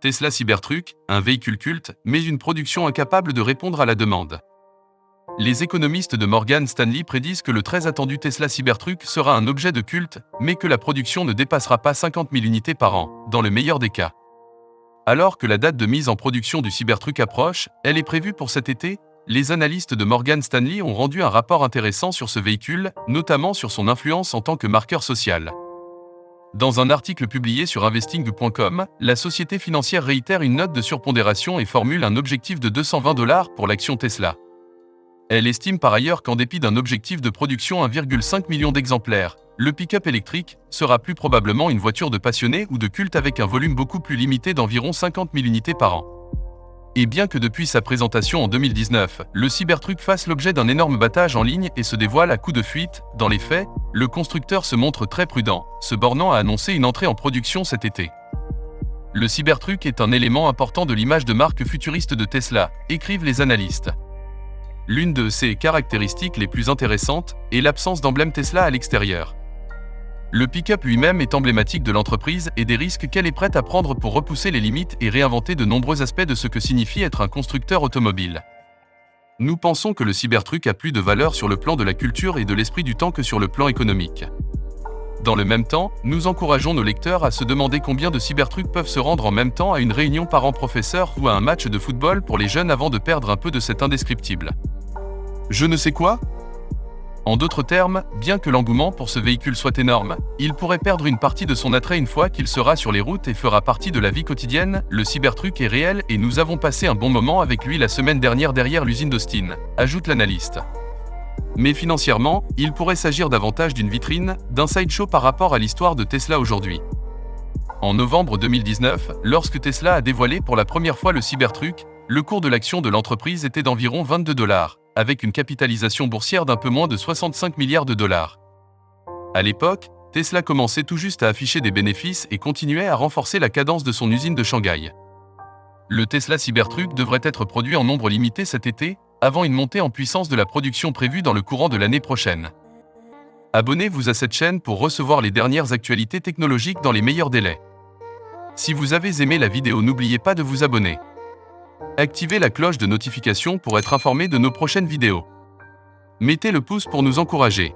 Tesla Cybertruck, un véhicule culte, mais une production incapable de répondre à la demande. Les économistes de Morgan Stanley prédisent que le très attendu Tesla Cybertruck sera un objet de culte, mais que la production ne dépassera pas 50 000 unités par an, dans le meilleur des cas. Alors que la date de mise en production du Cybertruck approche, elle est prévue pour cet été, les analystes de Morgan Stanley ont rendu un rapport intéressant sur ce véhicule, notamment sur son influence en tant que marqueur social. Dans un article publié sur investing.com, la société financière réitère une note de surpondération et formule un objectif de $220 pour l'action Tesla. Elle estime par ailleurs qu'en dépit d'un objectif de production 1,5 million d'exemplaires, le pick-up électrique sera plus probablement une voiture de passionné ou de culte avec un volume beaucoup plus limité d'environ 50 000 unités par an. Et bien que depuis sa présentation en 2019, le Cybertruck fasse l'objet d'un énorme battage en ligne et se dévoile à coup de fuite, dans les faits, le constructeur se montre très prudent, se bornant à annoncer une entrée en production cet été. Le Cybertruck est un élément important de l'image de marque futuriste de Tesla, écrivent les analystes. L'une de ses caractéristiques les plus intéressantes est l'absence d'emblème Tesla à l'extérieur. Le pick-up lui-même est emblématique de l'entreprise et des risques qu'elle est prête à prendre pour repousser les limites et réinventer de nombreux aspects de ce que signifie être un constructeur automobile. Nous pensons que le Cybertruck a plus de valeur sur le plan de la culture et de l'esprit du temps que sur le plan économique. Dans le même temps, nous encourageons nos lecteurs à se demander combien de Cybertrucks peuvent se rendre en même temps à une réunion parents-professeurs ou à un match de football pour les jeunes avant de perdre un peu de cet indescriptible. Je ne sais quoi ? En d'autres termes, bien que l'engouement pour ce véhicule soit énorme, il pourrait perdre une partie de son attrait une fois qu'il sera sur les routes et fera partie de la vie quotidienne. Le Cybertruck est réel et nous avons passé un bon moment avec lui la semaine dernière derrière l'usine d'Austin, ajoute l'analyste. Mais financièrement, il pourrait s'agir davantage d'une vitrine, d'un sideshow par rapport à l'histoire de Tesla aujourd'hui. En novembre 2019, lorsque Tesla a dévoilé pour la première fois le Cybertruck, le cours de l'action de l'entreprise était d'environ $22, avec une capitalisation boursière d'un peu moins de 65 milliards de dollars. À l'époque, Tesla commençait tout juste à afficher des bénéfices et continuait à renforcer la cadence de son usine de Shanghai. Le Tesla Cybertruck devrait être produit en nombre limité cet été, avant une montée en puissance de la production prévue dans le courant de l'année prochaine. Abonnez-vous à cette chaîne pour recevoir les dernières actualités technologiques dans les meilleurs délais. Si vous avez aimé la vidéo, n'oubliez pas de vous abonner. Activez la cloche de notification pour être informé de nos prochaines vidéos. Mettez le pouce pour nous encourager.